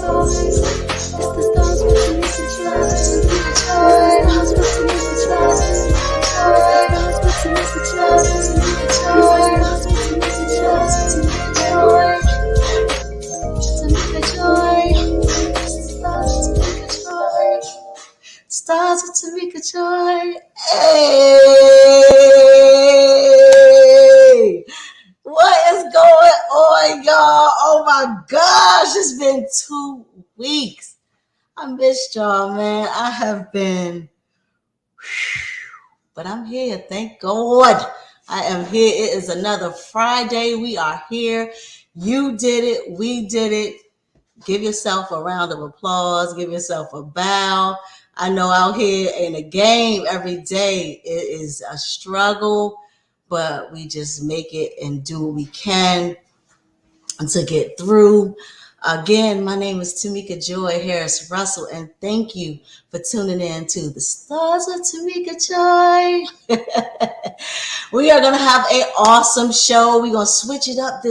Stars with Tamika Joy. Hey! What is going on, y'all? Oh my gosh, it's been 2 weeks. I missed y'all, man. I have been, but I'm here. Thank God. I am here. It is another Friday. We are here. You did it. We did it. Give yourself a round of applause. Give yourself a bow. I know out here in a game every day, it is a struggle, but we just make it and do what we can to get through. Again, my name is Tamika Joy Harris Russell, and thank you for tuning in to the Stars of Tamika Joy. We are going to have an awesome show. We're going to switch it up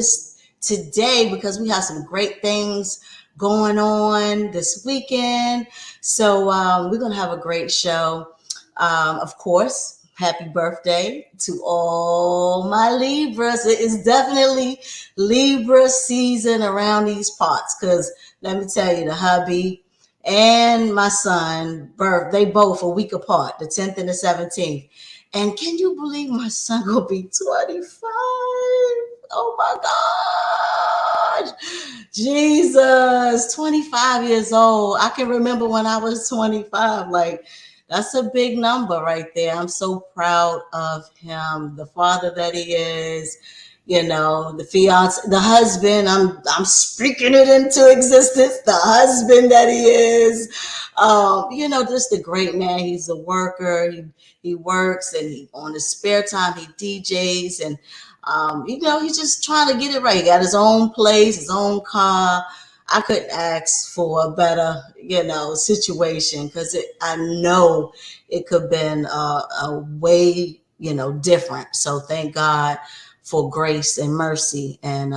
today because we have some great things going on this weekend. So we're going to have a great show. Of course, happy birthday to all my Libras. It is definitely Libra season around these parts because let me tell you, the hubby and my son, they both a week apart, the 10th and the 17th. And can you believe my son will be 25? Oh my gosh. Jesus, 25 years old. I can remember when I was 25. Like, that's a big number right there. I'm so proud of him, the father that he is, you know, the fiance, the husband. I'm speaking it into existence. The husband that he is, you know, just a great man. He's a worker. He works, and on his spare time he DJs, and you know, he's just trying to get it right. He got his own place, his own car. I couldn't ask for a better, you know, situation because I know it could have been a way, you know, different. So thank God for grace and mercy. And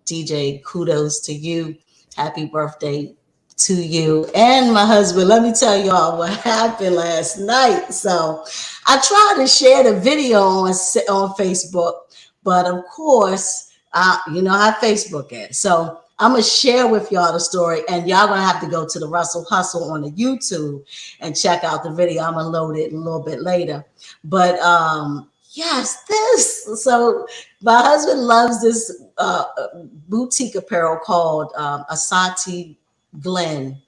DJ, kudos to you. Happy birthday to you and my husband. Let me tell y'all what happened last night. So I tried to share the video on Facebook, but of course, you know how Facebook is. So I'm going to share with y'all the story, and y'all going to have to go to the Russell Hustle on the YouTube and check out the video. I'm going to load it a little bit later. But yes, so my husband loves this boutique apparel called Asante Glen.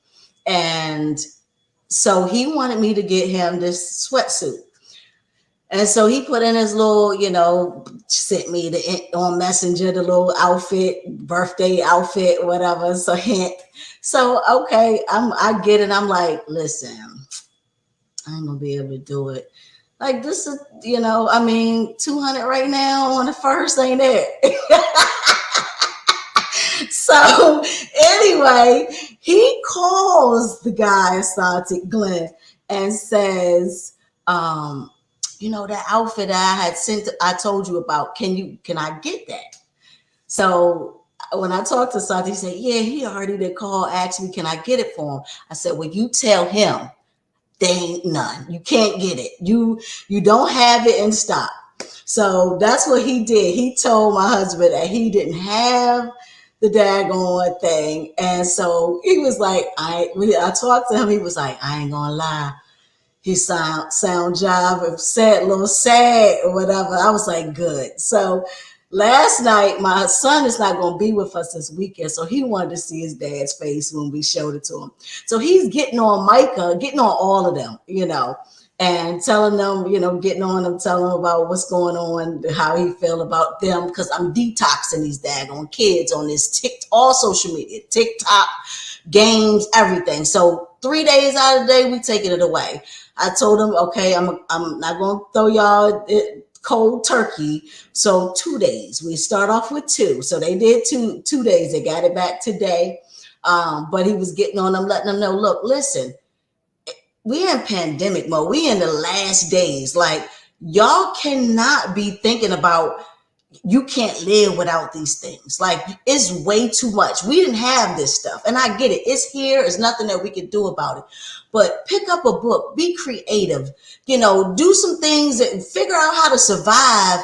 And so he wanted me to get him this sweatsuit. And so he put in his little, you know, sent me on Messenger, the little outfit, birthday outfit, whatever. So okay, I get it. I'm like, listen, I ain't gonna be able to do it. Like, this is, you know, I mean, 200 right now on the first, ain't it? So anyway, he calls the guy, Asante Glenn, and says, you know, that outfit I had sent, I told you about, can I get that? So when I talked to Santi, he said, yeah, he already did call, asked me, can I get it for him? I said, well, you tell him there ain't none. You can't get it. You don't have it in stock. So that's what he did. He told my husband that he didn't have the daggone thing. And so he was like, I talked to him. He was like, I ain't gonna lie. He sound jive, sad, a little sad or whatever. I was like, good. So last night, my son is not going to be with us this weekend, so he wanted to see his dad's face when we showed it to him. So he's getting on Micah, getting on all of them, you know, and telling them, you know, getting on them, telling them about what's going on, how he feel about them, because I'm detoxing these daggone kids on this all social media, TikTok, games, everything. So 3 days out of the day, we taking it away. I told him, okay, I'm not going to throw y'all cold turkey. So 2 days. We start off with 2. So they did 2 days. They got it back today. But he was getting on them, letting them know, look, listen, we in pandemic mode. We in the last days. Like, y'all cannot be thinking about you can't live without these things. Like, it's way too much. We didn't have this stuff. And I get it. It's here. It's nothing that we can do about it. But pick up a book, be creative, do some things and figure out how to survive.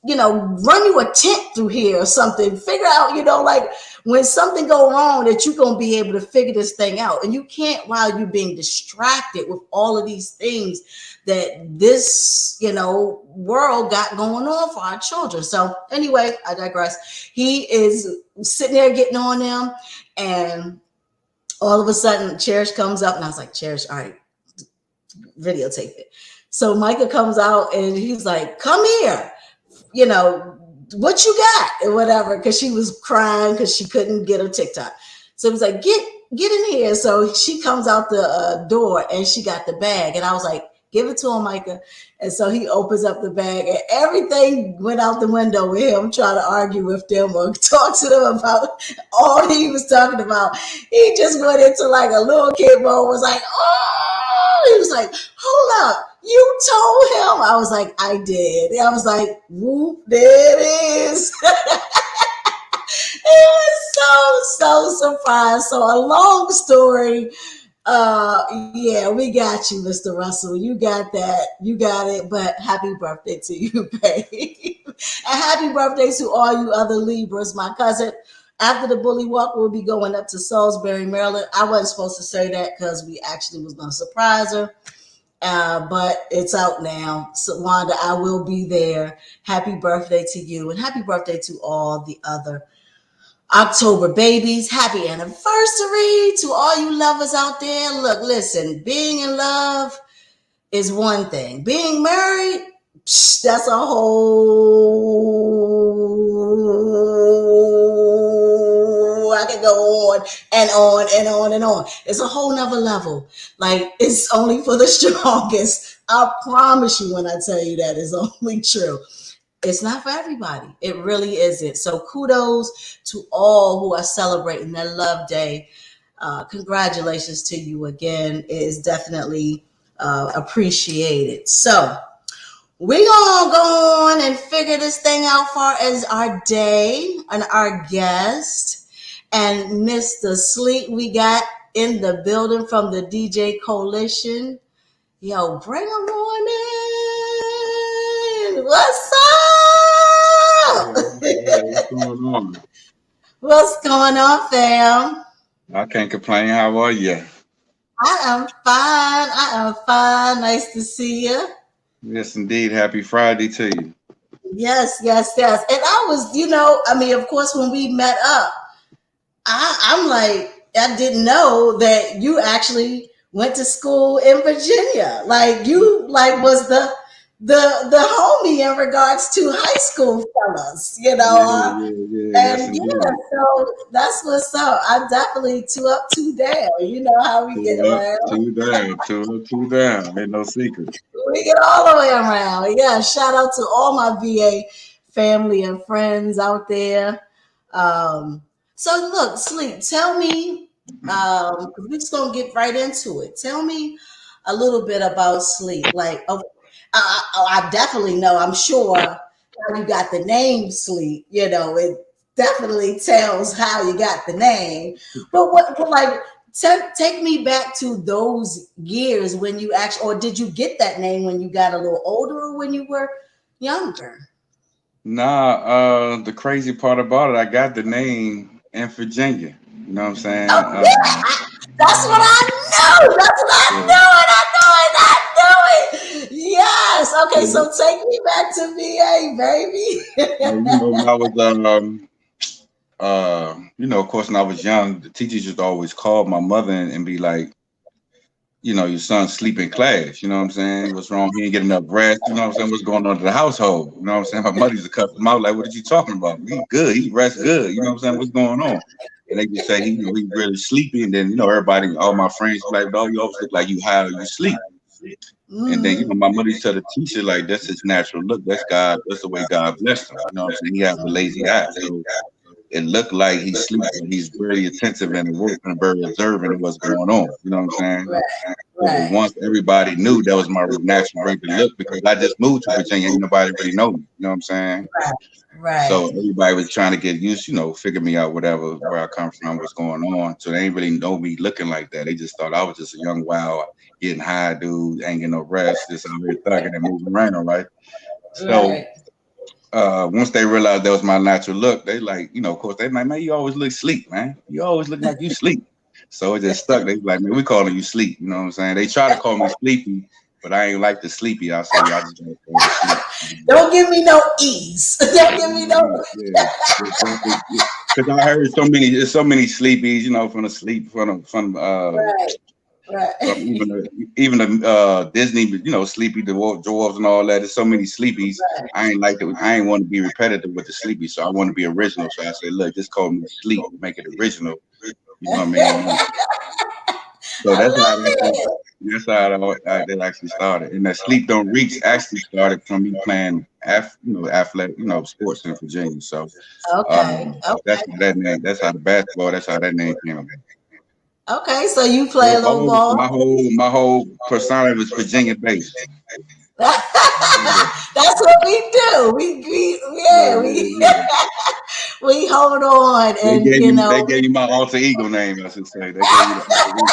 Run you a tent through here or something. Figure out, like when something go wrong, that you're going to be able to figure this thing out. And you can't while you're being distracted with all of these things that this, world got going on for our children. So anyway, I digress. He is sitting there getting on them, and all of a sudden Cherish comes up, and I was like, Cherish, all right, videotape it. So Micah comes out and he's like, come here, what you got and whatever, because she was crying because she couldn't get her TikTok. So he was like, get in here. So she comes out the door and she got the bag, and I was like, give it to him, Micah. And so he opens up the bag, and everything went out the window with him trying to argue with them or talk to them about all he was talking about. He just went into like a little kid mode, was like, oh, he was like, hold up, you told him? I was like, I did. I was like, whoop, there it is. It was so surprised. So a long story. Yeah, we got you, Mr. Russell. You got that. You got it. But happy birthday to you, babe. And happy birthday to all you other Libras. My cousin, after the bully walk, will be going up to Salisbury, Maryland. I wasn't supposed to say that because we actually was going to surprise her. But it's out now. So Wanda, I will be there. Happy birthday to you, and happy birthday to all the other October babies. Happy anniversary to all you lovers out there. Look, listen, being in love is one thing. Being married, that's a whole, I can go on and on and on and on. It's a whole nother level. Like, it's only for the strongest. I promise you when I tell you that it's only true. It's not for everybody. It really isn't. So kudos to all who are celebrating their love day. Congratulations to you again. It is definitely appreciated. So we're going to go on and figure this thing out far as our day and our guest. And Mr. Sleep, we got in the building from the DJ Coalition. Yo, bring him on in. What's up? What's going on? What's going on, fam? I can't complain. How are you? I am fine. Nice to see you. Yes, indeed. Happy Friday to you. Yes. And I was, of course, when we met up, I'm like, I didn't know that you actually went to school in Virginia. Like, you was the homie in regards to high school fellas, Yeah. And so that's what's up. I'm definitely 2 up, 2 down. You know how we get around. 2 down, 2 up, 2 down. Ain't no secret. We get all the way around. Yeah, shout out to all my VA family and friends out there. So look, Sleep, tell me, we're just gonna get right into it. Tell me a little bit about Sleep. Like, I definitely know, I'm sure how you got the name Sleep. It definitely tells how you got the name. But take me back to those years when you actually, or did you get that name when you got a little older or when you were younger? Nah, the crazy part about it, I got the name in Virginia. You know what I'm saying? Oh, yeah. That's what I know. That's what I know. And I know it. Yes. Okay, so take me back to VA, baby. When I was, of course, when I was young, the teachers used to always call my mother and be like, your son's sleep in class. You know what I'm saying? What's wrong? He ain't getting enough rest. You know what I'm saying? What's going on in the household? You know what I'm saying? My mother used to cut him out like, what are you talking about? He good. He rests good. You know what I'm saying? What's going on? And they just say he really sleepy. And then, everybody, all my friends were like, dog, you always look like you high or you sleep. And then, my mother used to tell the teacher, like, that's his natural look. That's God. That's the way God blessed him. You know what I'm saying? He has a lazy eye. So it looked like he's sleeping. He's very attentive and alert and very observant of what's going on. You know what I'm saying? Right. So Right. once everybody knew that was my natural way to look, because I just moved to Virginia, ain't nobody really know me. You know what I'm saying? Right. So Right. everybody was trying to get used, figure me out, whatever, where I come from, what's going on. So they ain't really know me looking like that. They just thought I was just a young, wild, getting high dude, ain't getting no rest, just out here thugging and moving around, right? So Right. once they realized that was my natural look, they like, of course, they like, man, you always look sleep, man. You always look like you sleep. So it just stuck. They like, man, we calling you sleep. You know what I'm saying? They try to call me sleepy, but I ain't like the sleepy. I say, y'all just gotta call me sleep. Don't give me no ease. Don't give me no. Yeah, because I heard there's so many sleepies, from the sleep, Right. from Right. even the Disney, Sleepy dwarves and all that. There's so many sleepies. I ain't like it. I ain't want to be repetitive with the sleepy, so I want to be original. So I say, look, just call me sleep, make it original. You know what I mean? So I that's how love it. that actually started. And that sleep don't reach actually started from me playing athletic, sports in Virginia. So Okay. that's Okay. how that name. That's how the basketball. That's how that name came about. Okay. So you play a So little ball. my whole persona was Virginia based. That's what we do. We Yeah, yeah, yeah, we yeah. we hold on and They gave you my alter ego name, I should say. They gave you the alter ego.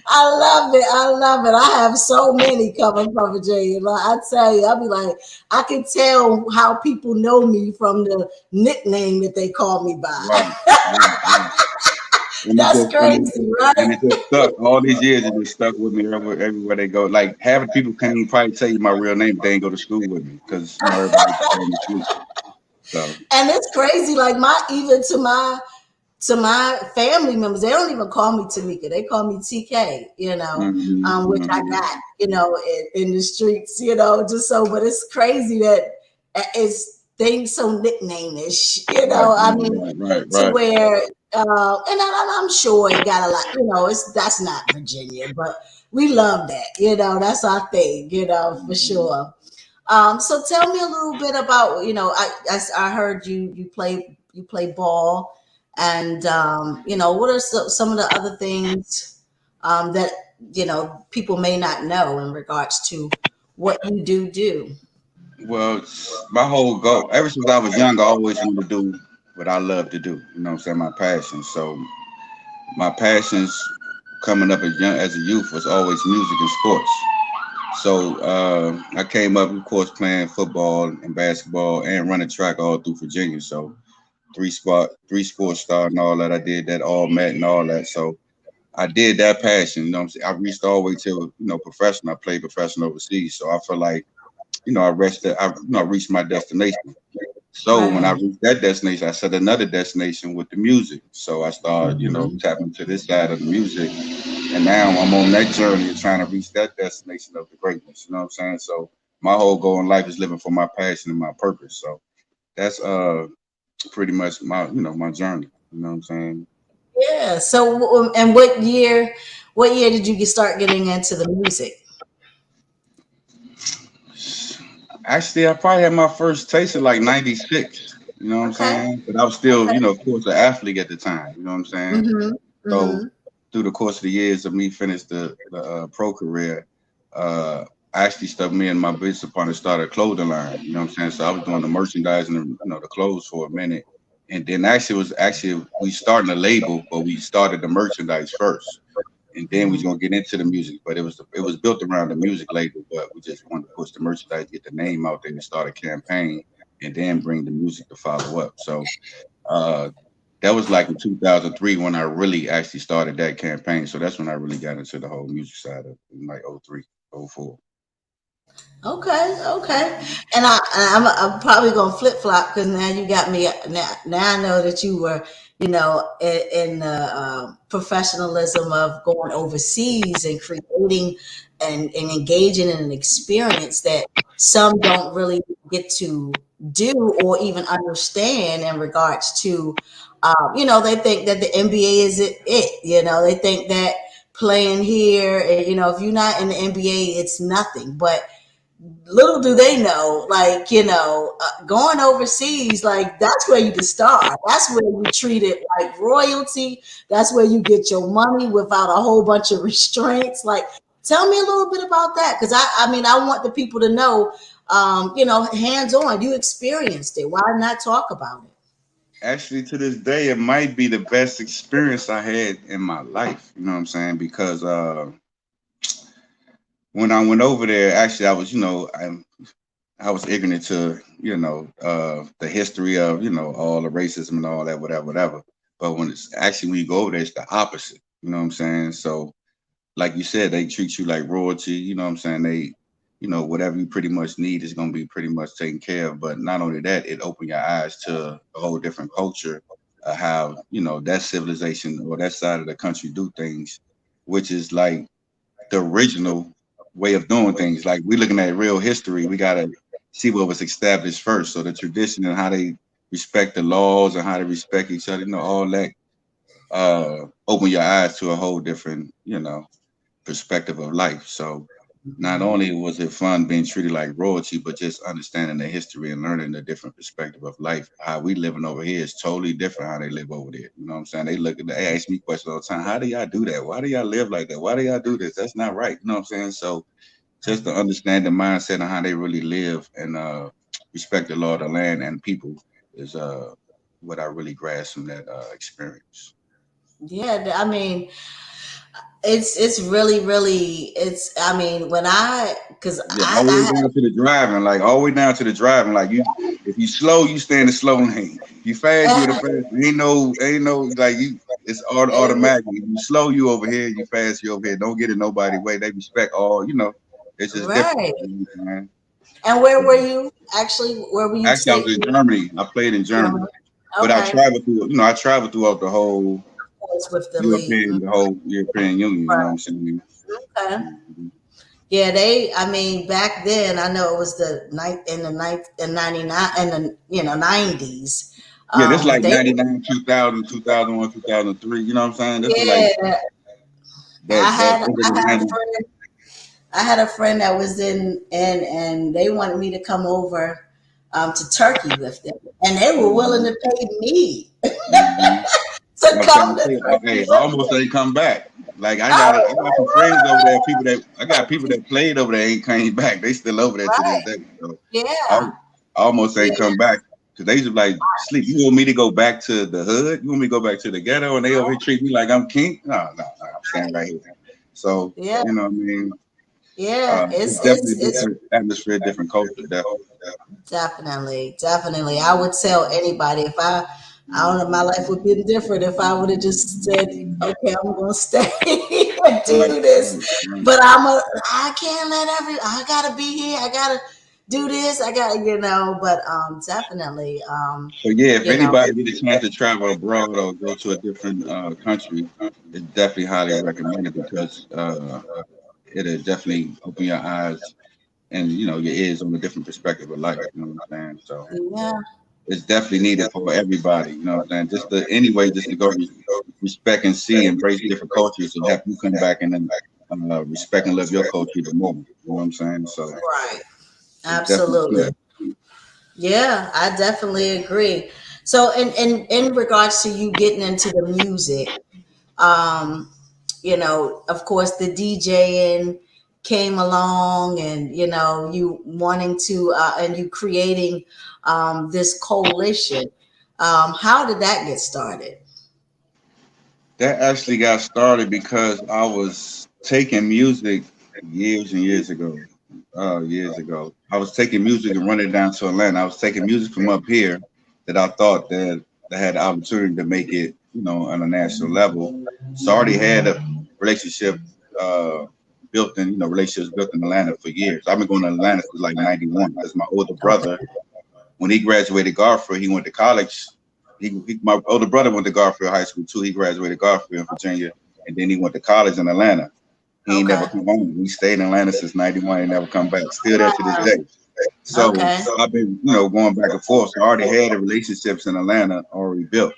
I love it. I love it. I have so many coming from Virginia. Like I tell you, I'll be like, I can tell how people know me from the nickname that they call me by. Right, right, right. And it That's just and it, crazy, right? and it just stuck. All these years, it just stuck with me everywhere they go. Like half the people can't even probably tell you my real name. They ain't go to school with me because everybody just call me sleep. So And it's crazy. Like my even to my family members, they don't even call me Tamika. They call me TK, which I mm-hmm. got, in the streets, just so, but it's crazy that it's things so nickname-ish, Right, I mean, right, to right, where, I'm sure it got a lot, that's not Virginia, but we love that, that's our thing, for sure. So tell me a little bit about, I heard you play ball, and what are some of the other things that people may not know in regards to what you do. Well, my whole goal, ever since I was young, I always wanted to do what I love to do. You know what I'm saying? My passion. So my passions coming up as a youth was always music and sports. So I came up, of course, playing football and basketball and running track all through Virginia. So three sports star and all that. I did that all met and all that. So I did that passion. You know what I'm saying? I reached all the way to professional. I played professional overseas. So I feel like I reached my destination. So when I Right. reached that destination, I set another destination with the music. So I started, tapping to this side of the music, and now I'm on that journey of trying to reach that destination of the greatness. You know what I'm saying? So my whole goal in life is living for my passion and my purpose. So that's pretty much my journey. You know what I'm saying? Yeah. So, and what year did you start getting into the music? Actually, I probably had my first taste in like '96. You know what I'm Okay. saying? But I was still, Okay. of course, an athlete at the time. You know what I'm saying? Mm-hmm. So Mm-hmm. through the course of the years of me finish the pro career, uh, I actually stuck me and my business partner started a clothing line. You know what I'm saying? So I was doing the merchandising and the clothes for a minute, and then actually we started a label, but we started the merchandise first, and then we was gonna get into the music. But it was built around the music label, but we just wanted to push the merchandise, get the name out there, and start a campaign, and then bring the music to follow up. So uh, that was like in 2003 when I really actually started that campaign. So that's when I really got into the whole music side of it, in like '03, '04. Okay, okay. And I'm probably gonna flip flop because now you got me. Now I know that you were, in the professionalism of going overseas and creating and engaging in an experience that some don't really get to do or even understand in regards to, they think that the NBA is it. They think that playing here, if you're not in the NBA, it's nothing. But little do they know, like, going overseas, like, that's where you can start. That's where you treat it like royalty. That's where you get your money without a whole bunch of restraints. Like, tell me a little bit about that. Because I mean, I want the people to know, hands on, you experienced it. Why not talk about it? Actually, to this day, it might be the best experience I had in my life. You know what I'm saying? Because when I went over there, actually, I was, I was ignorant to, the history of, all the racism and all that, whatever, whatever. But when you go over there, it's the opposite. You know what I'm saying? So, like you said, they treat you like royalty. You know what I'm saying? Whatever you pretty much need is going to be pretty much taken care of. But not only that, it opened your eyes to a whole different culture, how, that civilization or that side of the country do things, which is like the original way of doing things. Like we're looking at real history, we gotta see what was established first. So the tradition and how they respect the laws and how they respect each other, all that open your eyes to a whole different, perspective of life. So not only was it fun being treated like royalty, but just understanding the history and learning the different perspective of life. How we living over here is totally different how they live over there. You know what I'm saying? They ask me questions all the time. How do y'all do that? Why do y'all live like that? Why do y'all do this? That's not right. You know what I'm saying? So just to understand the mindset and how they really live and respect the law of the land and people is what I really grasped from that experience. Yeah, I mean, it's really, really, it's, I mean, when I, because Yeah, all the way I down to the driving, like all the way down to the driving. Like if you slow, you stay in the slow lane. You fast, you in the had, fast. Ain't no like you. It's automatic. If you slow, you over here. You fast, you over here. Don't get in nobody way. They respect all. It's just different. right. You know what I'm saying? And where So, were you actually? Where were you actually, I was stationed? in Germany. I played in Germany, but I Okay. traveled through. I traveled throughout the whole It's with the league. The whole European Union. You know what I'm Right. saying? Okay. Mhm. Yeah, I mean, back then, I know it was the night in the ninth in 99 and the, 90s. Yeah, this But like they, 99, 2000, 2001, 2003. You know what I'm saying? This is like yeah, that that end of I the had a 90s. friend, that was and they wanted me to come over to Turkey with them, and they were willing Mhm, to pay me mhm. to I'm trying come to to say, Turkey hey, I with almost them. ain't come back. Like I got some friends over Oh, there, people that played over there ain't came back. They still over there to this right, day. So I, yeah, I almost ain't yeah, come back because they just like sleep. You want me to go back to the hood? You want me to go back to the ghetto? And they over here treat me like I'm king? No, no, no. I'm staying right here. So yeah, you know what I mean? yeah. It's It's definitely a different atmosphere, different culture. Definitely. Definitely, definitely. I would tell anybody if I don't know, my life would be different if I would have just said, okay, I'm gonna stay and Right, do this. right, right. But I can't I gotta be here. I gotta do this. I gotta, but definitely, So yeah, if you know, anybody get a chance to travel abroad or go to a different country, it's definitely highly recommended because it'll definitely open your eyes and your ears on a different perspective of life. You know what I'm saying? So yeah, it's definitely needed for everybody. You know what I'm saying? Just to go respect and see, embrace different cultures and help you come back and then respect and love your culture even more. You know what I'm saying? So right. it's definitely key. Absolutely. Yeah, I definitely agree. So in regards to you getting into the music, um, of course, the DJing came along, and you wanting to and you creating this coalition. How did that get started? That actually got started because I was taking music years and years ago. Years ago, I was taking music and running it down to Atlanta. I was taking music from up here that I thought that had the opportunity to make it, on a national level. So I already had a relationship relationships built in Atlanta for years. I've been going to Atlanta since like '91 because my older Okay, brother, when he graduated Garfield, he went to college. My older brother went to Garfield High School too. He graduated Garfield in Virginia, and then he went to college in Atlanta. He ain't never okay, come home. We stayed in Atlanta since '91 and never come back. Still there to this day. So okay, I've been, going back and forth. So I already had the relationships in Atlanta already built.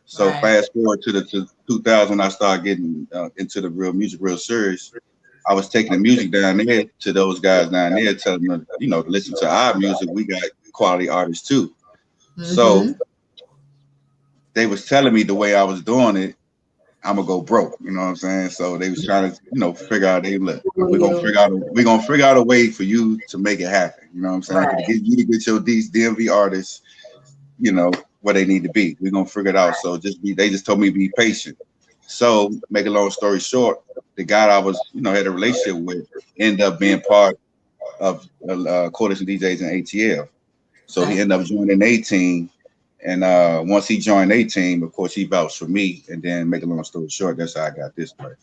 So right, fast forward to 2000, I started getting into the real music, real serious. I was taking the music down there to those guys down there, telling them, to listen to our music. We got quality artists too. So Mm-hmm. they was telling me the way I was doing it, I'm gonna go broke. You know what I'm saying? So they was trying to, figure out, hey, look, we're gonna figure out a way for you to make it happen. You know what I'm saying? To Right. get you to get your DMV artists, where they need to be. We're gonna figure it out. So they just told me be patient. So make a long story short, the guy I was, had a relationship with ended up being part of Coalition DJs in ATL. So he Okay. ended up joining 18. And once he joined 18, of course, he vouched for me. And then, make a long story short, that's how I got this place.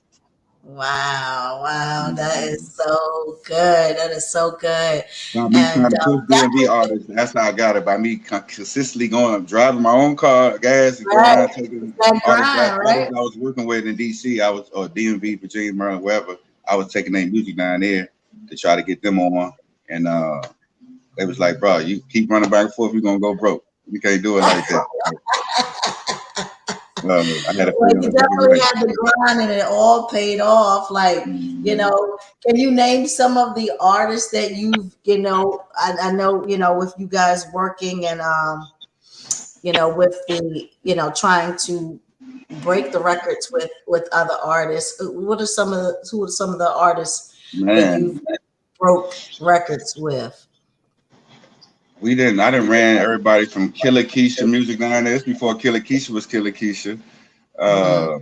Wow, wow, that is Mhm. so good. That is so good. By me And trying to push that DMV artists, that's how I got it. By me consistently driving my own car, gas, and going right, around taking that artists, grind, artists right? I was working with in DC, or DMV, Virginia, Maryland, wherever. I was taking their music down there to try to get them on. And they was like, bro, you keep running back and forth, you're going to go broke. You can't do it like that. I had to Well, figure you out a different definitely way. had the grind and it all paid off. Like, Mhm. can you name some of the artists that I know, with you guys working and, with the, trying to break the records with other artists. Who are some of the artists that Man, you've broke records with? I didn't ran everybody from Killer Keisha music down there. It's before Killer Keisha was Killer Keisha. Hmm. Uh,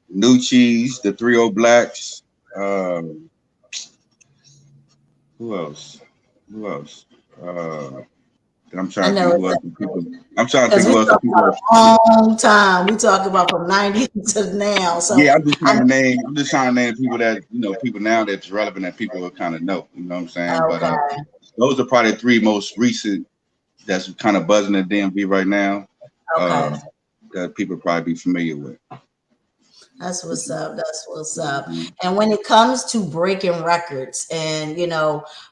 New Cheese, the 30 Blacks. Um, who else? Who else? Uh, I'm I trying to think know who else. I'm trying to think because we who else. The talk people. about a long time. We talk about from '90s to now. So Yeah, I'm just I trying to name. I'm just trying to name people that people now that's relevant that people will kind of know. You know what I'm saying? But okay, those are probably the three most recent that's kind of buzzing the DMV right now. okay. Uh, that people probably be familiar with. That's what's up. That's what's up. Mhm. And when it comes to breaking records, and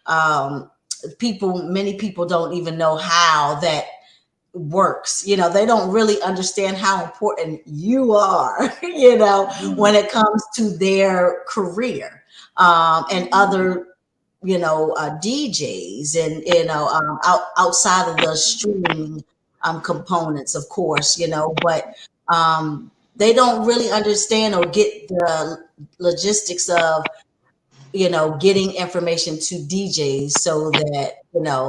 um, many people don't even know how that works. They don't really understand how important you are, when it comes to their career, and other, DJs, and, outside of the streaming, components, of course, but, they don't really understand or get the logistics of, getting information to DJs so that,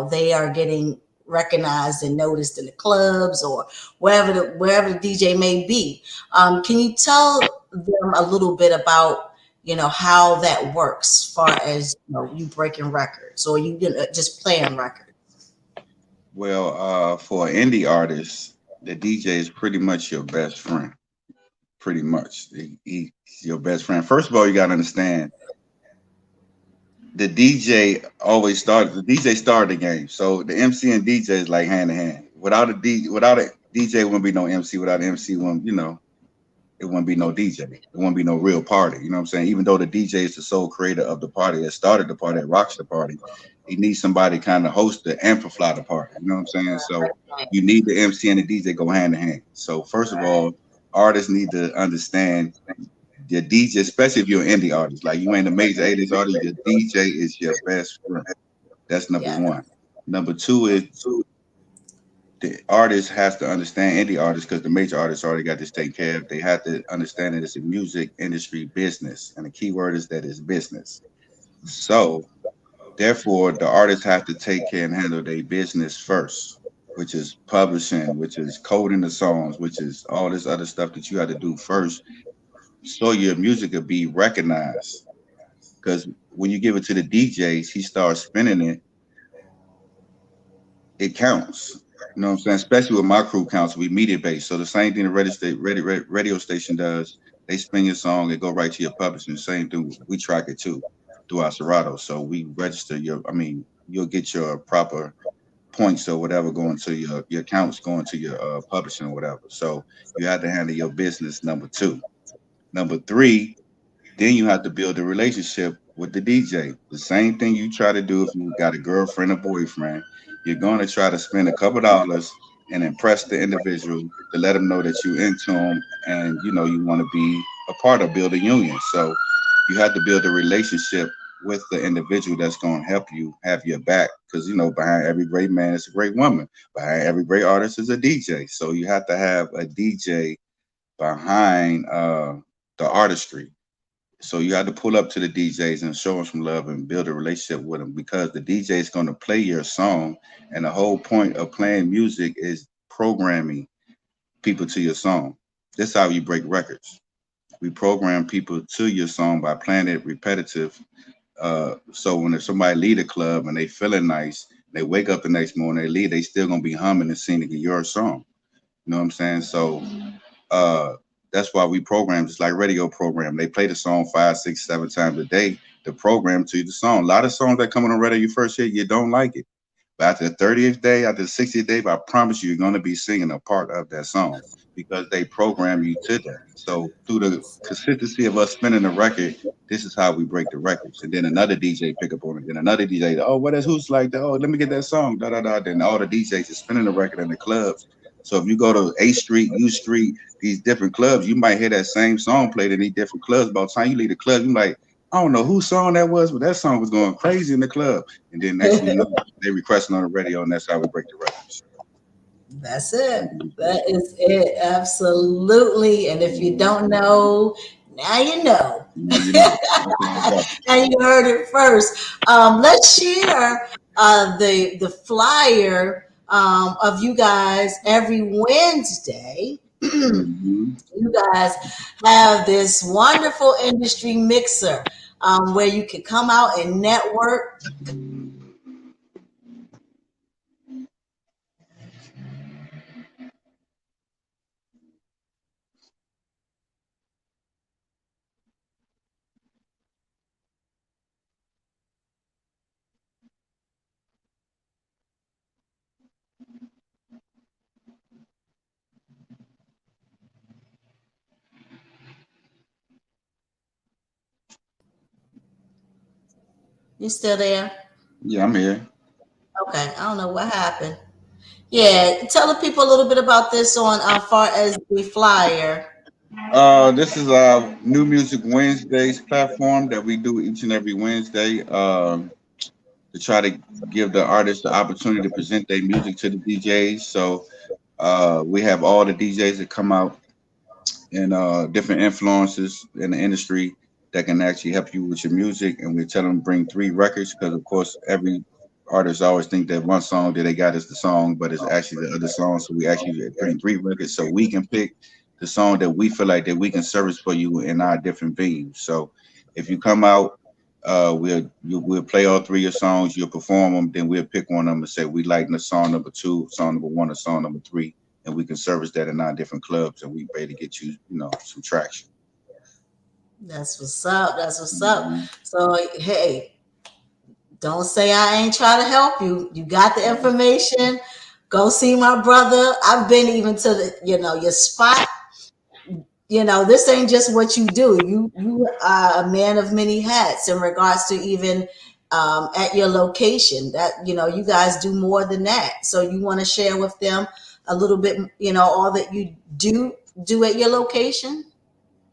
they are getting recognized and noticed in the clubs or wherever the DJ may be. Can you tell them a little bit about, how that works, as far as, you breaking records, or just playing records? Well, for an indie artist, the DJ is pretty much your best friend. Pretty much, he's your best friend. First of all, you got to understand the DJ started the game. So the MC and DJ is like hand in hand. Without a DJ, wouldn't be no MC. Without an MC, wouldn't it wouldn't be no DJ. It wouldn't be no real party. You know what I'm saying? Even though the DJ is the sole creator of the party that started the party, that rocks the party, he needs somebody kind of host the amplify the party. You know what I'm saying? So you need the MC and the DJ go hand in hand. So first of all, artists need to understand your DJ, especially if you're an indie artist, like you ain't a major 80s artist, your DJ is your best friend. That's number Yeah. one. Number two is the artist has to understand indie artists because the major artists already got this taken care of. They have to understand that it's a music industry business, and the key word is that it's business. So therefore, the artists have to take care and handle their business first, which is publishing, which is coding the songs, which is all this other stuff that you have to do first, so your music will be recognized. Because when you give it to the DJs, he starts spinning it, it counts. You know what I'm saying? Especially with my crew counts, we media based. So the same thing the radio station does, they spin your song, it go right to your publishing. Same thing, we track it too through our Serato. So we register you'll get your proper points or whatever going to your accounts going to your publishing or whatever. So you have to handle your business, number two. Number three, then you have to build a relationship with the DJ. The same thing you try to do if you got a girlfriend or boyfriend. You're going to try to spend a couple dollars and impress the individual to let them know that you're into them and you want to be a part of building union. So you have to build a relationship with the individual that's going to help you have your back. Because behind every great man is a great woman. Behind every great artist is a DJ. So you have to have a DJ behind the artistry. So you have to pull up to the DJs and show them some love and build a relationship with them, because the DJ is going to play your song, and the whole point of playing music is programming people to your song. That's how you break records. We program people to your song by playing it repetitive. So when if somebody leave a club and they feeling nice, they wake up the next morning, they leave, they still gonna be humming and singing your song. You know what I'm saying? So uh, that's why we program just like radio program. They play the song 5, 6, 7 times a day to program to the song. A lot of songs that come on the radio you first hear, you don't like it. But after the 30th day, after the 60th day, I promise you, you're going to be singing a part of that song because they program you to that. So through the consistency of us spinning the record, this is how we break the records. And then another DJ pick up on it. Then another DJ, oh, what is who's like that? Oh, let me get that song. Da da da. Then all the DJs are spinning the record in the clubs. So if you go to A Street, U Street, these different clubs, you might hear that same song played in these different clubs. By the time you leave the club, you're like, I don't know whose song that was, but that song was going crazy in the club. And then next thing you know, they requesting on the radio, and that's how we break the records. That's it. That is it. Absolutely. And if you don't know, now you know. Now you know. Okay, Now you heard it first. Let's share the flyer of you guys every Wednesday. mm-hmm. You guys have this wonderful industry mixer where you can come out and network. You still there? Yeah, I'm here. Okay, I don't know what happened. Yeah, tell the people a little bit about this on far as the flyer. This is our New Music Wednesdays platform that we do each and every Wednesday to try to give the artists the opportunity to present their music to the DJs. So we have all the DJs that come out and different influences in the industry that can actually help you with your music. And we tell them to bring 3 records because, of course, every artist always think that one song that they got is the song, but it's actually the other song. So we actually bring 3 records so we can pick the song that we feel like that we can service for you in our different venues. So if you come out, we'll play all 3 of your songs. You'll perform them, then we'll pick one of them and say we like the song number 2, song number 1, or song number 3, and we can service that in our different clubs, and we ready to get you, some traction. That's what's up. That's what's up. Mhm. So hey, don't say I ain't trying to help you. You got the information. Go see my brother. I've been even to the, your spot. This ain't just what you do. You are a man of many hats in regards to even at your location. That you guys do more than that. So you want to share with them a little bit, all that you do at your location.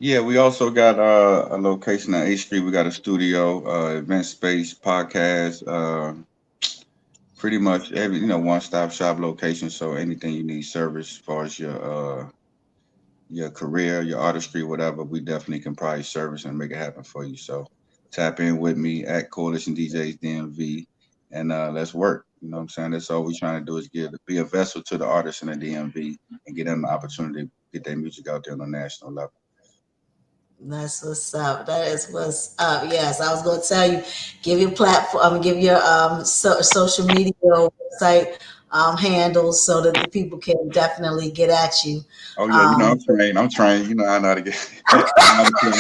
Yeah, we also got a location at 8th Street. We got a studio, event space, podcast, pretty much every one-stop shop location. So anything you need service as far as your career, your artistry, whatever, we definitely can probably service and make it happen for you. So tap in with me at Coalition DJs DMV, and let's work. You know what I'm saying? That's all we're trying to do is be a vessel to the artists in the DMV and get them the opportunity to get their music out there on a national level. That's what's up. That is what's up. Yes, I was going to tell you, give your platform, give your social media website handles so that the people can definitely get at you. Oh yeah, I'm Um, trained. I'm trained. I know how to get. I know how to plug.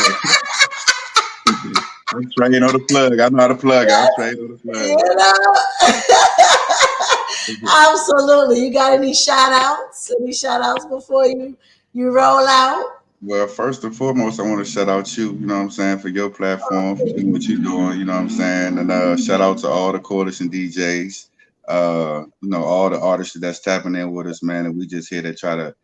I'm trained on the plug. I know how to plug. I'm trained on the you plug. know, absolutely. You got any shout outs? Any shout outs before you roll out? Well, first and foremost, I want to shout out you. You know what I'm saying, for your platform, for doing what you're doing. You know what I'm saying, and shout out to all the coalition DJs. All the artists that's tapping in with us, man. And we just here to try to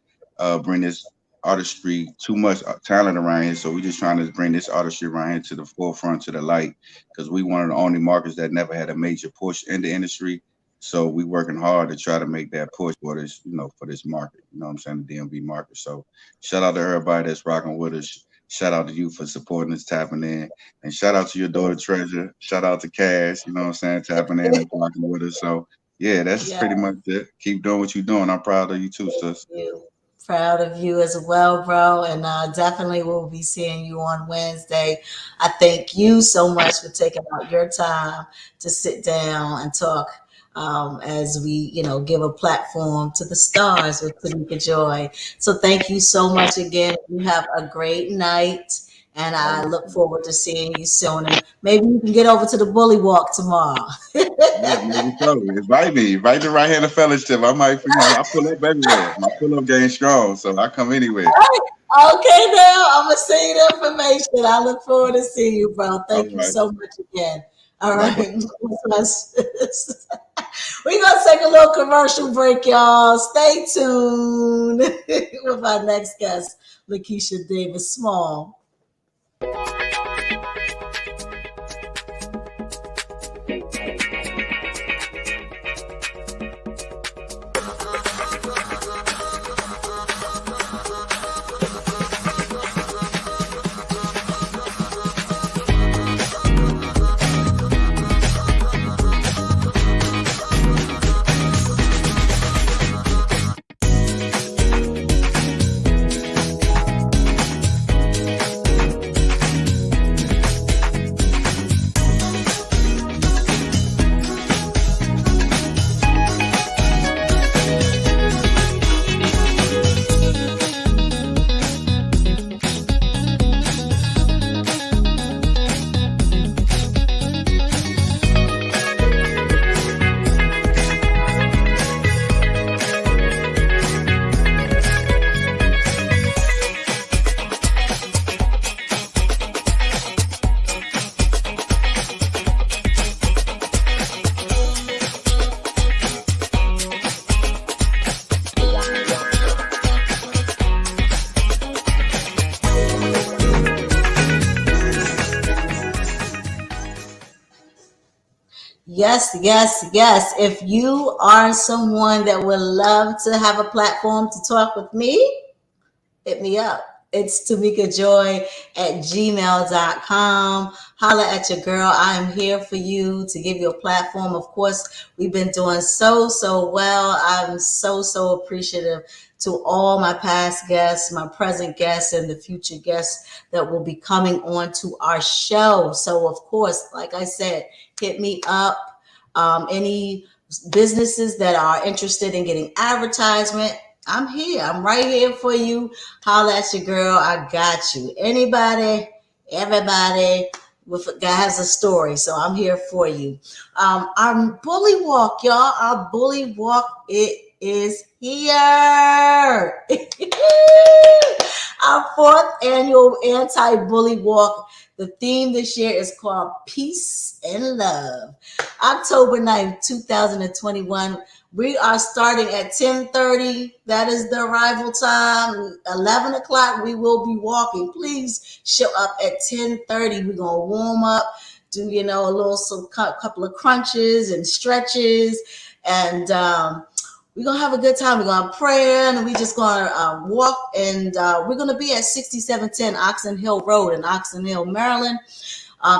bring this artistry, too much talent around here. So we just trying to bring this artistry around here to the forefront, to the light, because we one of the only markets that never had a major push in the industry. So we working hard to try to make that push for this, for this market. You know what I'm saying, the DMV market. So shout out to everybody that's rocking with us. Shout out to you for supporting us, tapping in, and shout out to your daughter Treasure. Shout out to Cash. You know what I'm saying, tapping in and rocking with us. So yeah, that's Yeah. pretty much it. Keep doing what you're doing. I'm proud of you too, Thank sis. you. Proud of you as well, bro. And definitely we'll be seeing you on Wednesday. I thank you so much for taking out your time to sit down and talk as we, give a platform to the stars with Tamika Joy. So thank you so much again. You have a great night. And All I right. look forward to seeing you soon. And maybe you can get over to the Bully Walk tomorrow. Yeah, maybe so. Invite me. Invite the right hand of fellowship. I might, I pull up everywhere. My pull up game strong, so I come anywhere. Okay, now I'm gonna send you the information. I look forward to seeing you, bro. All Thank you right. so much again. All right. Likewise. We're gonna take a little commercial break, y'all. Stay tuned with our next guest, Lakeisha Davis Small. Yes, yes, yes. If you are someone that would love to have a platform to talk with me, hit me up. It's Tamika Joy at gmail.com. Holla at your girl. I am here for you to give you a platform. Of course, we've been doing so well. I'm so appreciative to all my past guests, my present guests, and the future guests that will be coming on to our show. So, of course, like I said, hit me up. Any businesses that are interested in getting advertisement, I'm here. I'm right here for you. Holla at your girl. I got you. Anybody, everybody with guy has a story, so I'm here for you. Our bully walk, y'all. Our bully walk. It is here. Our fourth annual anti-bully walk. The theme this year is called Peace and Love. October 9th, 2021. We are starting at 10:30. That is the arrival time. 11 o'clock, we will be walking. Please show up at 10:30. We're going to warm up, do, a little, couple of crunches and stretches. And we're going to have a good time. We're going to pray, and we're just going to walk. And we're going to be at 6710 Oxon Hill Road in Oxon Hill, Maryland.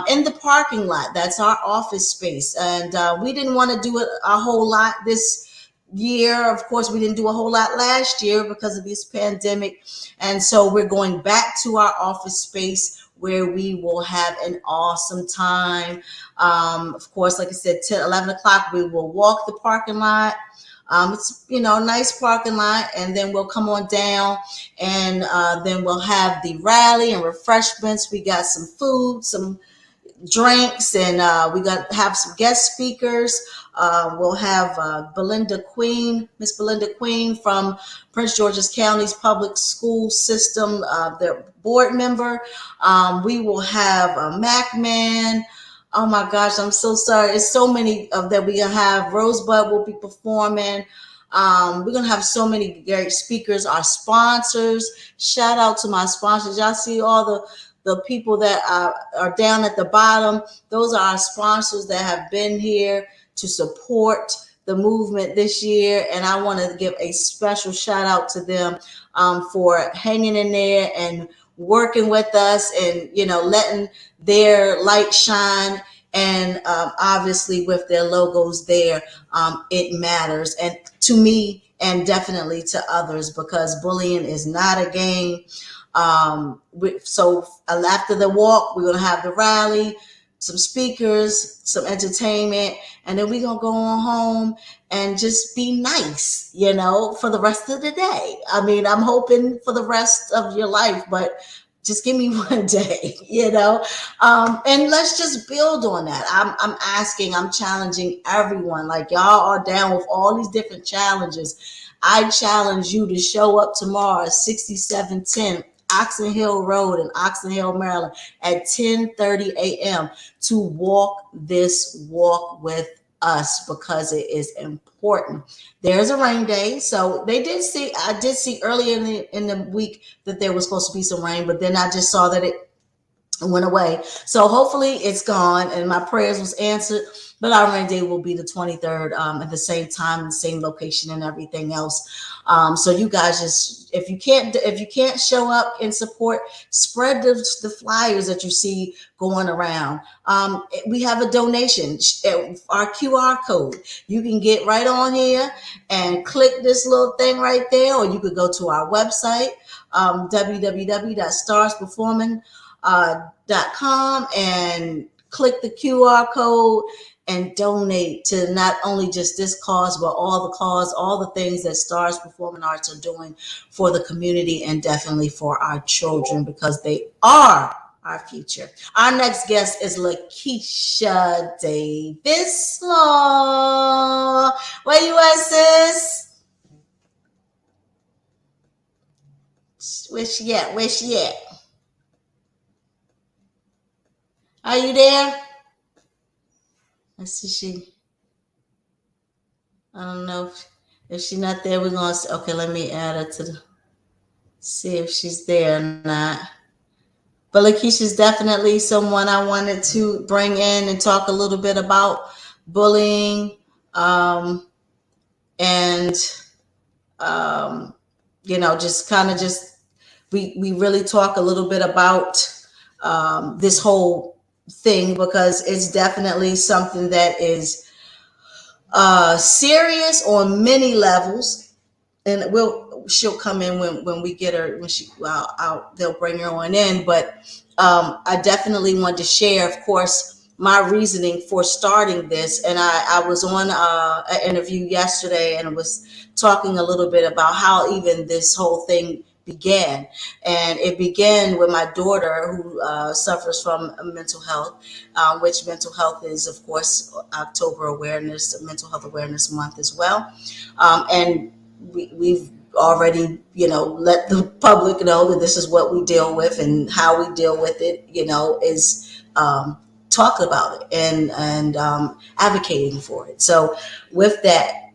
In the parking lot. That's our office space. And we didn't want to do it a whole lot this year. Of course, we didn't do a whole lot last year because of this pandemic. And so we're going back to our office space where we will have an awesome time. Of course, like I said, 11 o'clock, we will walk the parking lot. It's, nice parking lot, and then we'll come on down, and then we'll have the rally and refreshments. We got some food, some drinks, and we got have some guest speakers. We'll have Miss Belinda Queen from Prince George's County's public school system, their board member. We will have Mac Man. Oh my gosh, I'm so sorry. It's so many of that we have. Rosebud will be performing. We're gonna have so many great speakers. Our sponsors. Shout out to my sponsors. Y'all see all the people that are down at the bottom. Those are our sponsors that have been here to support the movement this year, and I want to give a special shout out to them for hanging in there and working with us, and letting their light shine. And obviously, with their logos there, it matters, and to me, and definitely to others, because bullying is not a game. So after the walk, we're gonna have the rally, some speakers, some entertainment, and then we're gonna go on home and just be nice, for the rest of the day. I mean, I'm hoping for the rest of your life, but just give me one day, and let's just build on that. I'm asking, I'm challenging everyone. Like, y'all are down with all these different challenges. I challenge you to show up tomorrow at 6710 Oxon Hill Road in Oxon Hill, Maryland at 10:30 a.m. to walk this walk with us, because it is important. There's a rain day, so I did see earlier in the week that there was supposed to be some rain, but then I just saw that it went away. So hopefully it's gone and my prayers was answered. But our rain day will be the 23rd, at the same time, the same location, and everything else. So you guys, just if you can't show up and support, spread the flyers that you see going around. We have a donation, our QR code. You can get right on here and click this little thing right there, or you could go to our website, www.starsperforming.com, and click the QR code and donate to not only just this cause, but all the things that Stars Performing Arts are doing for the community, and definitely for our children, because they are our future. Our next guest is Lakeisha Davis. Aww. Where you at, sis? Where she at? Are you there? Let's see. I don't know if she's not there. We're gonna okay. Let me add her to see if she's there or not. But Lakeisha's definitely someone I wanted to bring in and talk a little bit about bullying, and just kind of we really talk a little bit about this whole thing, because it's definitely something that is serious on many levels. And she'll come in when we get her, when she they'll bring her on in. But I definitely want to share, of course, my reasoning for starting this. And I was on an interview yesterday, and was talking a little bit about how even this whole thing began. And it began with my daughter, who suffers from mental health, which mental health is, of course, Mental Health Awareness Month as well. And we've already, let the public know that this is what we deal with, and how we deal with it, is talk about it and advocating for it. So with that,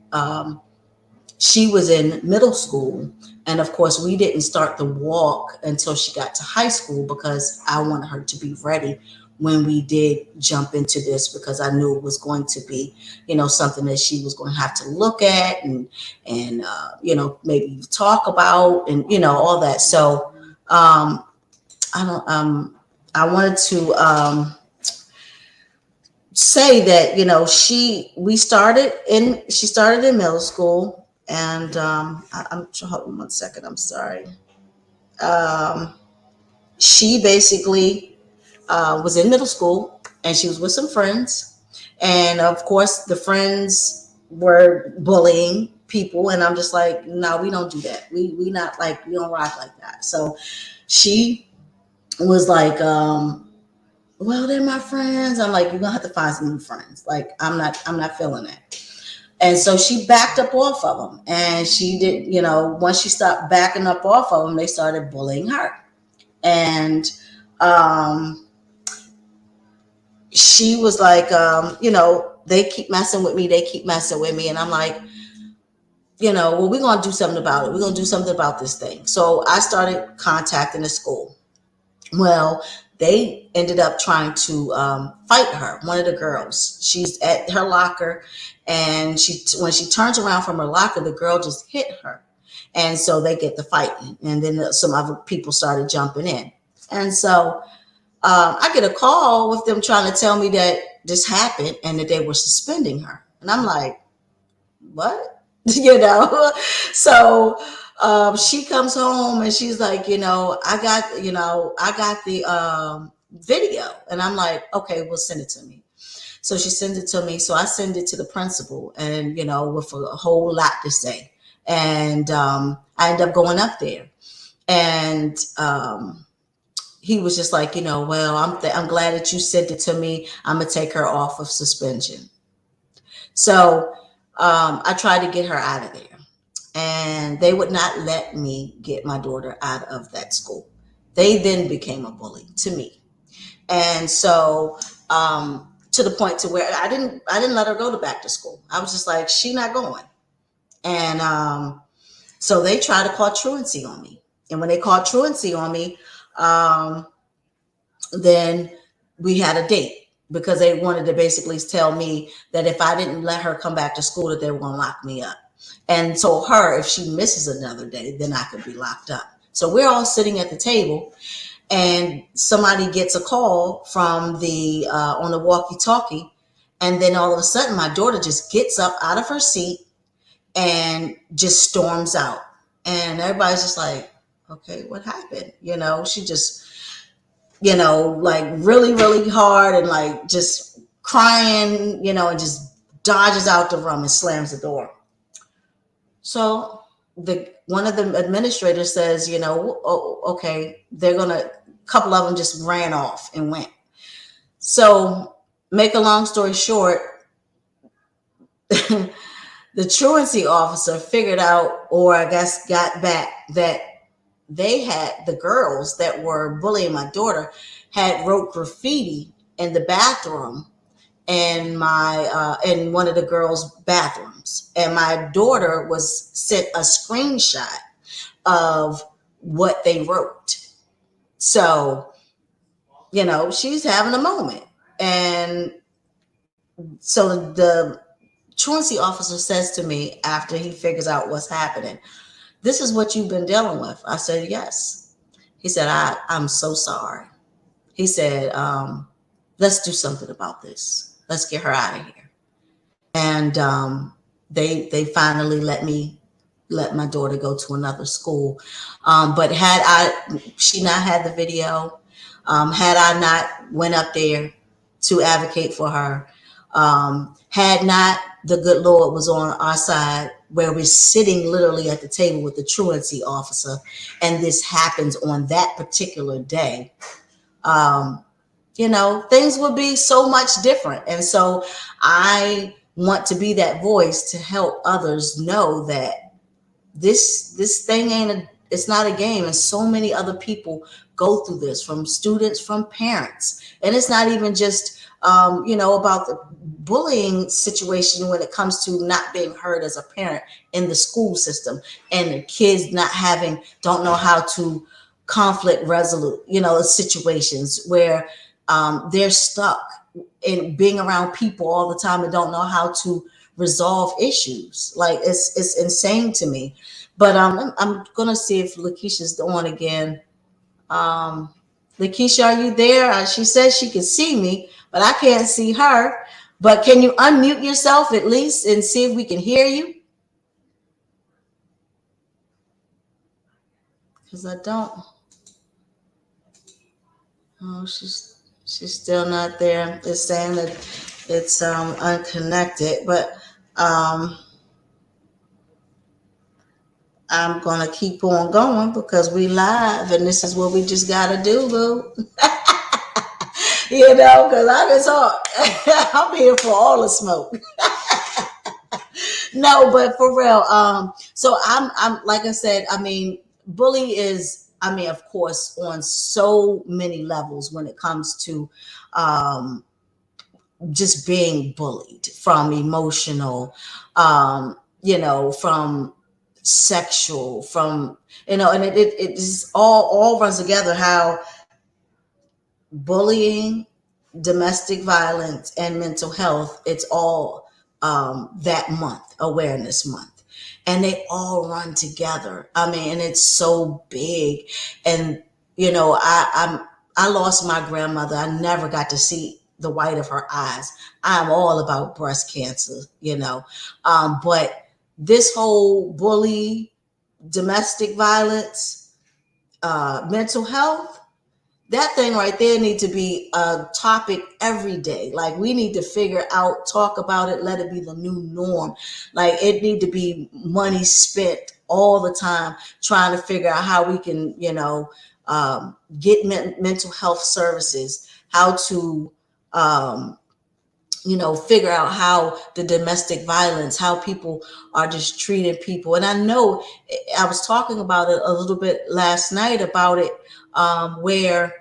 she was in middle school, and of course we didn't start the walk until she got to high school, because I wanted her to be ready when we did jump into this, because I knew it was going to be, something that she was going to have to look at and maybe talk about, and all that. So I wanted to say that she started in middle school, and I'm hold on one second. I'm sorry. She basically was in middle school, and she was with some friends, and of course the friends were bullying people, and I'm just like, no, we don't do that. We not like, we don't rock like that. So she was like, well, they're my friends. I'm like, you're gonna have to find some new friends. Like, I'm not feeling that. And so she backed up off of them, and she did, once she stopped backing up off of them, they started bullying her. And she was like, they keep messing with me. And I'm like, well, we're going to do something about it. We're going to do something about this thing. So I started contacting the school. Well, they ended up trying to fight her. One of the girls, she's at her locker, and when she turns around from her locker, the girl just hit her, and so they get the fighting, and then some other people started jumping in, and so I get a call with them trying to tell me that this happened and that they were suspending her, and I'm like, what? So she comes home and she's like, I got the video, and I'm like, okay, well, send it to me. So she sends it to me, so I send it to the principal, and with a whole lot to say, and I end up going up there, and he was just like, well, I'm glad that you sent it to me. I'm gonna take her off of suspension. So I tried to get her out of there, and they would not let me get my daughter out of that school. They then became a bully to me, and so to the point to where I didn't let her go to back to school. I was just like, she not going, and so they tried to call truancy on me, and when they called truancy on me, um, then we had a date, because they wanted to basically tell me that if I didn't let her come back to school, that they were going to lock me up, and told her if she misses another day, then I could be locked up. So we're all sitting at the table, and somebody gets a call from the on the walkie-talkie, and then all of a sudden my daughter just gets up out of her seat and just storms out, and everybody's just like, okay, what happened? She just like really, really hard, and like just crying, and just dodges out the room and slams the door. So the one of the administrators says, oh, okay, they're gonna. A couple of them just ran off and went. So, make a long story short, the truancy officer figured out, or I guess got back, that they had the girls that were bullying my daughter had wrote graffiti in the bathroom in one of the girls' bathrooms, and my daughter was sent a screenshot of what they wrote. So she's having a moment, and so the truancy officer says to me after he figures out what's happening, "This is what you've been dealing with." I said, "Yes." He said, I'm so sorry. He said, let's do something about this. Let's get her out of here. And they finally let my daughter go to another school. But she not had the video, had I not went up there to advocate for her, had not the good Lord was on our side, where we're sitting literally at the table with the truancy officer, and this happens on that particular day, things would be so much different. And so I want to be that voice to help others know that this thing it's not a game, and so many other people go through this, from students, from parents, and it's not even just about the bullying situation when it comes to not being heard as a parent in the school system, and the kids don't know how to conflict resolute, situations where they're stuck in being around people all the time and don't know how to resolve issues. Like it's insane to me. But I'm gonna see if Lakeisha's on again. Lakeisha, are you there? She says she can see me, but I can't see her. But can you unmute yourself at least and see if we can hear you? Because I don't. Oh, she's still not there. It's saying that it's unconnected, but I'm gonna keep on going because we live, and this is what we just gotta do, boo. Because I can talk. I'm here for all the smoke. No, but for real. So I'm like I said. I mean, bully is. I mean, of course, on so many levels when it comes to just being bullied, from emotional, from sexual, from, and it just all runs together, how bullying, domestic violence, and mental health, it's all that month, awareness month. And they all run together. I mean, and it's so big. And, I lost my grandmother. I never got to see the white of her eyes. I'm all about breast cancer, but this whole bully, domestic violence, mental health, that thing right there need to be a topic every day. Like, we need to figure out, talk about it, let it be the new norm. Like, it need to be money spent all the time trying to figure out how we can, get mental health services, how to, figure out how the domestic violence, how people are just treating people. And I know I was talking about it a little bit last night about it, where,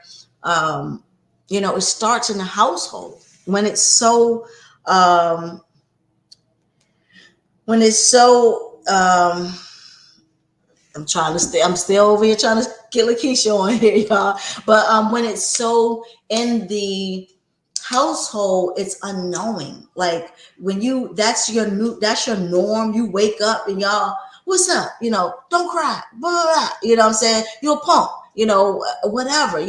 it starts in the household when it's so, um, when it's so, I'm still over here trying to get Lakeisha on here, y'all. But when it's so in the household, it's unknowing. Like, when that's your norm. You wake up and y'all, what's up? Don't cry. Blah, blah, blah. You know what I'm saying? You're a punk. Whatever.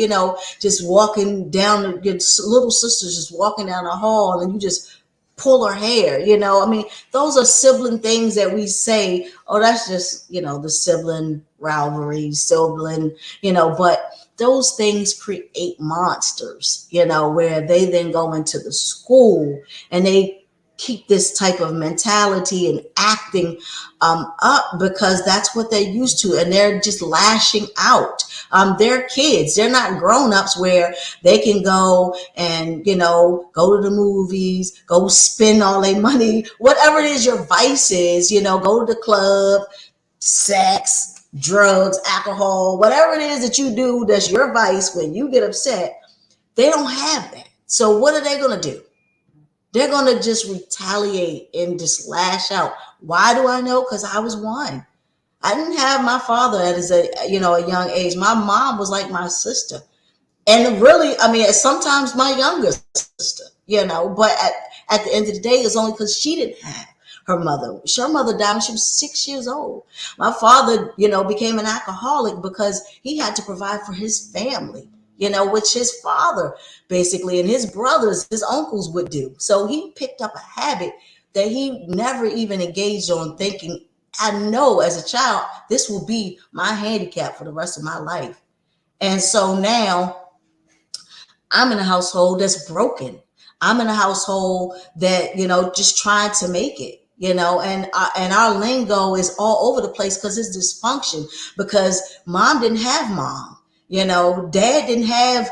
Just walking down, your little sister's just walking down the hall, and you just pull her hair. I mean, those are sibling things that we say, oh, that's just, the sibling rivalry, sibling, but those things create monsters, where they then go into the school and they keep this type of mentality and acting up, because that's what they're used to, and they're just lashing out. They're kids. They're not grown-ups where they can go and, go to the movies, go spend all their money, whatever it is your vice is, go to the club, sex, drugs, alcohol, whatever it is that you do that's your vice. When you get upset, they don't have that. So what are they going to do? They're going to just retaliate and just lash out. Why do I know? Because I was one. I didn't have my father at a young age. My mom was like my sister. And really, I mean, sometimes my younger sister, but at the end of the day, it's only because she didn't have her mother. Her mother died when she was 6 years old. My father, became an alcoholic because he had to provide for his family, which his father basically, and his brothers, his uncles would do. So he picked up a habit that he never even engaged on, thinking, I know as a child, this will be my handicap for the rest of my life. And so now I'm in a household that's broken. I'm in a household that, just trying to make it, and our lingo is all over the place because it's dysfunction, because mom didn't have mom, dad didn't have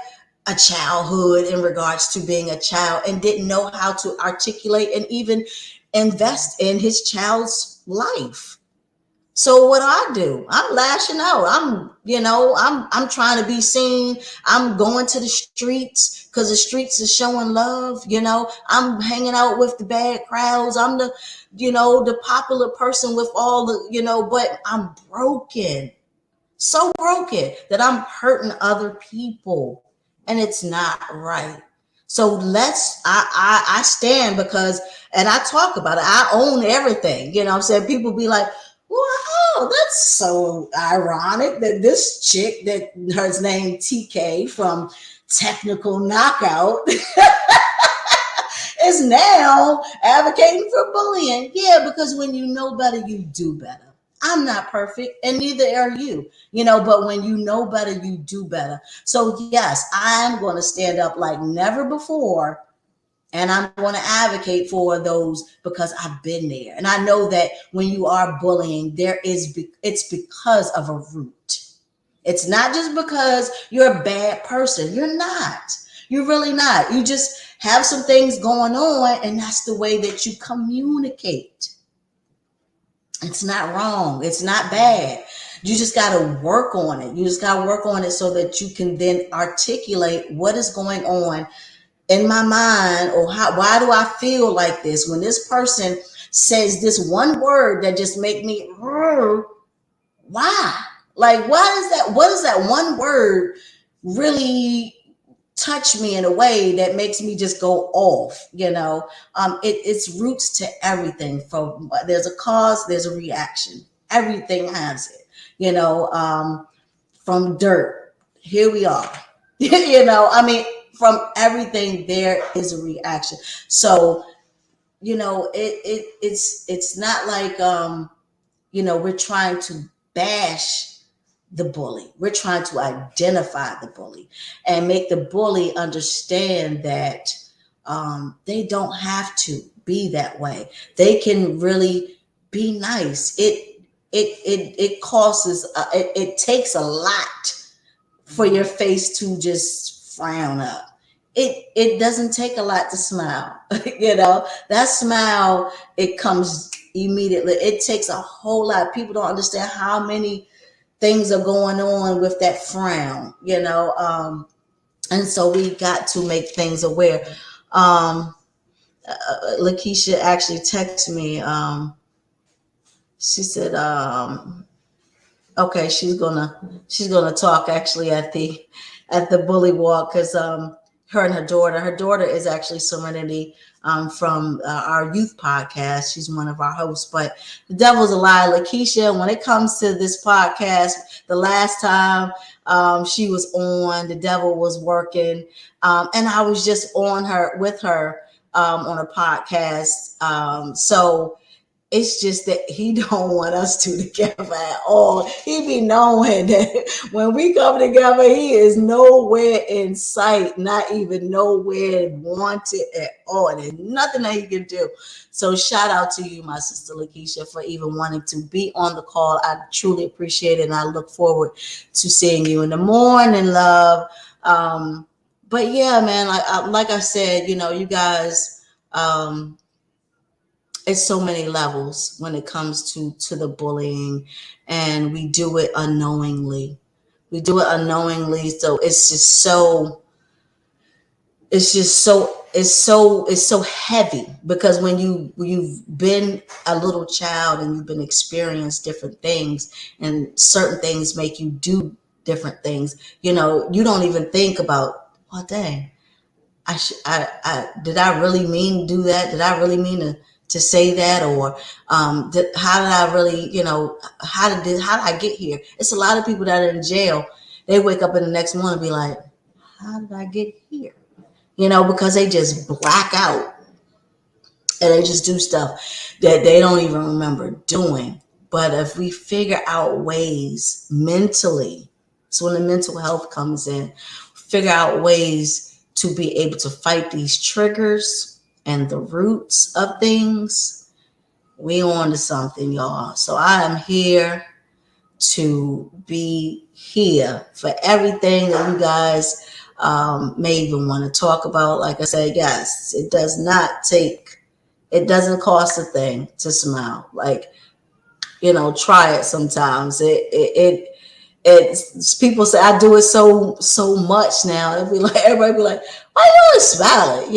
a childhood in regards to being a child, and didn't know how to articulate and even invest in his child's life. So what do? I'm lashing out. I'm trying to be seen. I'm going to the streets because the streets are showing love. I'm hanging out with the bad crowds. I'm the popular person with all the, but I'm broken. So broken that I'm hurting other people, and it's not right. So I stand, because, and I talk about it. I own everything. What I'm saying? People be like, wow, that's so ironic that this chick, that her name TK from Technical Knockout, is now advocating for bullying. Yeah, because when you know better, you do better. I'm not perfect, and neither are you, but when you know better, you do better. So yes, I'm going to stand up like never before, and I'm going to advocate for those, because I've been there. And I know that when you are bullying, it's because of a root. It's not just because you're a bad person. You're not. You're really not. You just have some things going on, and that's the way that you communicate. It's not wrong. It's not bad. You just got to work on it. You just got to work on it so that you can then articulate what is going on in my mind, or why do I feel like this when this person says this one word that just make me, why? Like, why is that? What does that one word really touch me in a way that makes me just go off? It's roots to everything. From there's a cause, there's a reaction. Everything has it. From dirt, here we are. From everything there is a reaction. So it's not like we're trying to bash the bully. We're trying to identify the bully and make the bully understand that they don't have to be that way. They can really be nice. It causes it takes a lot for your face to just frown up. It doesn't take a lot to smile. That smile, it comes immediately. It takes a whole lot. People don't understand how many things are going on with that frown, and so we got to make things aware. Lakeisha actually texted me. She said, okay, she's gonna talk actually at the bully walk, because her and her daughter is actually Serenity, from our youth podcast. She's one of our hosts. But the devil's a lie, Lakeisha. When it comes to this podcast, the last time she was on, the devil was working, and I was just on her with her on a podcast. So it's just that he don't want us two together at all. He be knowing that when we come together, he is nowhere in sight, not even nowhere wanted at all. And there's nothing that he can do. So shout out to you, my sister Lakeisha, for even wanting to be on the call. I truly appreciate it, and I look forward to seeing you in the morning, love. But yeah, man, like I said, you guys, it's so many levels when it comes to the bullying, and we do it unknowingly. So it's so heavy, because when you've been a little child and you've been experienced different things, and certain things make you do different things, you don't even think about, well, dang, I did I really mean do that? Did I really mean to say that? Or how did I really, how did I get here? It's a lot of people that are in jail. They wake up in the next morning and be like, how did I get here? Because they just black out and they just do stuff that they don't even remember doing. But if we figure out ways mentally, so when the mental health comes in, figure out ways to be able to fight these triggers and the roots of things, we on to something, y'all. So I am here to be here for everything that you guys may even want to talk about. Like I said, yes, it doesn't cost a thing to smile. Like, try it sometimes. It's people say I do it so much now. Everybody be like, why you always smiling?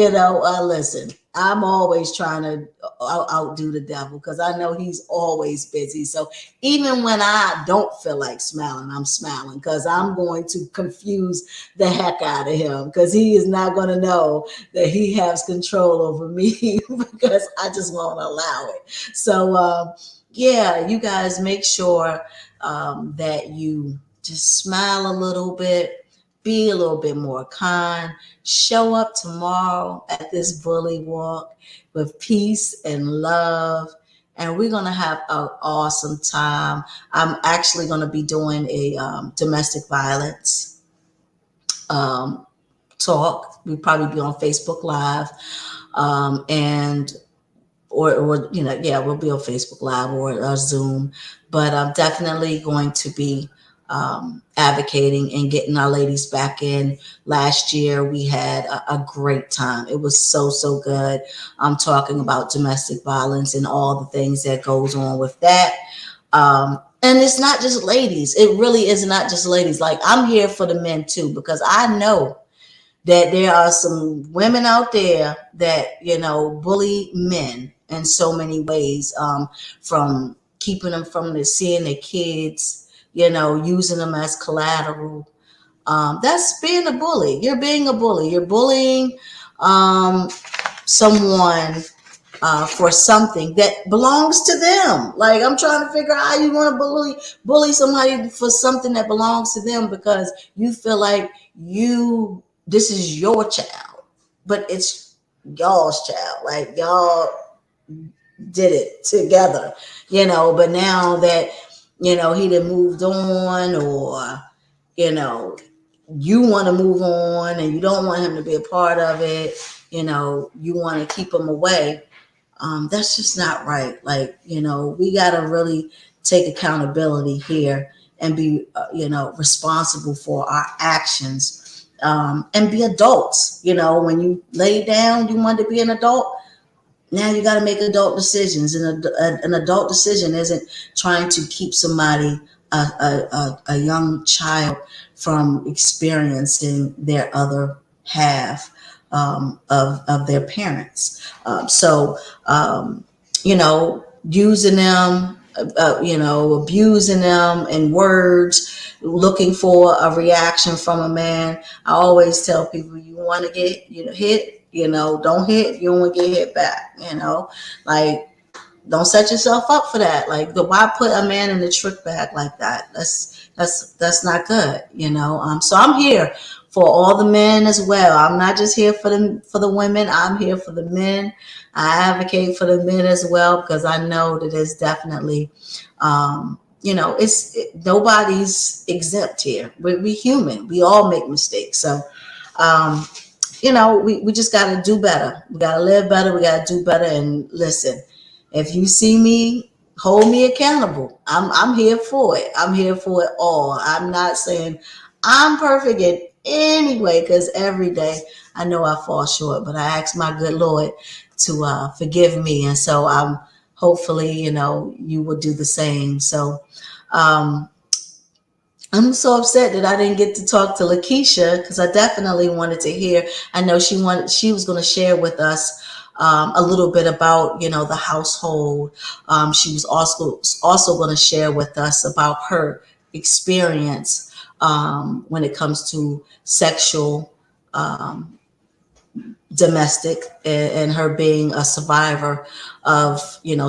Listen, I'm always trying to outdo the devil, because I know he's always busy. So even when I don't feel like smiling, I'm smiling, because I'm going to confuse the heck out of him, because he is not going to know that he has control over me because I just won't allow it. So yeah, you guys make sure that you just smile a little bit, be a little bit more kind, show up tomorrow at this bully walk with peace and love, and we're going to have an awesome time. I'm actually going to be doing a domestic violence talk. We'll probably be on Facebook Live, and or yeah, we'll be on Facebook Live or Zoom, but I'm definitely going to be advocating and getting our ladies back in. Last year we had a great time. It was so good. I'm talking about domestic violence and all the things that goes on with that. And it's not just ladies. It really is not just ladies. Like, I'm here for the men too, because I know that there are some women out there that bully men, in so many ways, from keeping them from seeing their kids, using them as collateral. That's being a bully. You're being a bully. You're bullying um, someone for something that belongs to them. Like, I'm trying to figure out how you want to bully somebody for something that belongs to them because you feel like this is your child, but it's y'all's child. Like, y'all did it together, But now that he done moved on, or you know you want to move on and you don't want him to be a part of it, you want to keep him away. That's just not right. Like, we got to really take accountability here and be, responsible for our actions, and be adults. When you lay down, you want to be an adult. Now you got to make adult decisions, and an adult decision isn't trying to keep somebody, a young child, from experiencing their other half, of their parents. Using them, abusing them in words, looking for a reaction from a man. I always tell people, you want to get hit, don't hit, you don't want to get hit back, like, don't set yourself up for that. Like, why put a man in the trick bag like that? That's not good, So I'm here for all the men as well. I'm not just here for the women. I'm here for the men. I advocate for the men as well, because I know that it's definitely, nobody's exempt here. We human. We all make mistakes. So, we just got to do better. We got to live better. We got to do better. And listen, if you see me, hold me accountable. I'm here for it. I'm here for it all. I'm not saying I'm perfect in any way, because every day I know I fall short, but I ask my good Lord to forgive me. And so I'm hopefully, you will do the same. So, I'm so upset that I didn't get to talk to Lakeisha, because I definitely wanted to hear. I know she was going to share with us a little bit about the household. She was also going to share with us about her experience when it comes to sexual, domestic, and her being a survivor of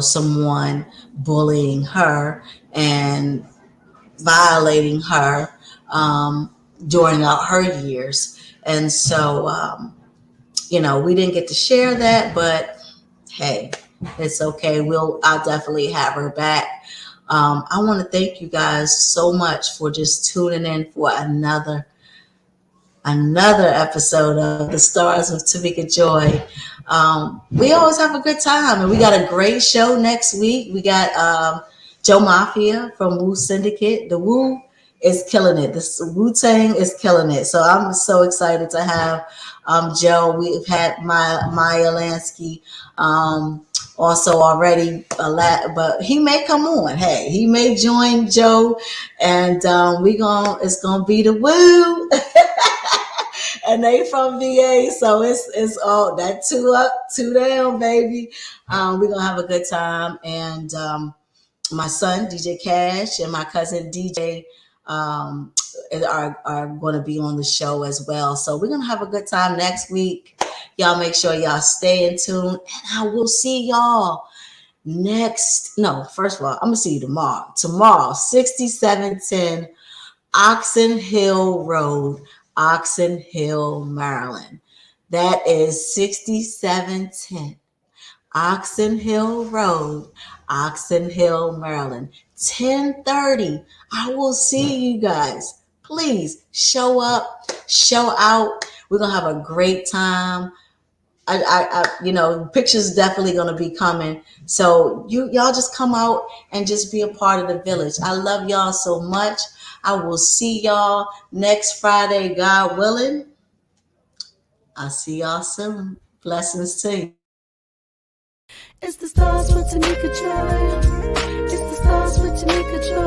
someone bullying her and violating her during her years. And so, we didn't get to share that, but hey, it's okay. I'll definitely have her back. I want to thank you guys so much for just tuning in for another episode of The Stars with Tamika Joy. We always have a good time, and we got a great show next week. We got Joe Mafia from Wu Syndicate. The Wu is killing it. This Wu-Tang is killing it. So I'm so excited to have Joe. We've had Maya Lansky also already, but he may come on. Hey, he may join Joe, and it's gonna be the Wu. And they from VA, so it's all that 2 up, 2 down, baby. We're gonna have a good time, and my son DJ Cash and my cousin DJ are going to be on the show as well. So we're gonna have a good time next week. Y'all make sure y'all stay in tune, and I will see y'all first of all, I'm gonna see you tomorrow 6710 Oxon Hill Road, Oxon Hill, Maryland. That is 6710 Oxon Hill Road, Oxon Hill, Maryland. 10:30. I will see you guys. Please show up, show out. We're gonna have a great time. Pictures definitely gonna be coming. So y'all just come out and just be a part of the village. I love y'all so much. I will see y'all next Friday, God willing. I'll see y'all soon. Blessings to you. It's the Stars with Tamika Joy. It's the Stars with Tamika Joy.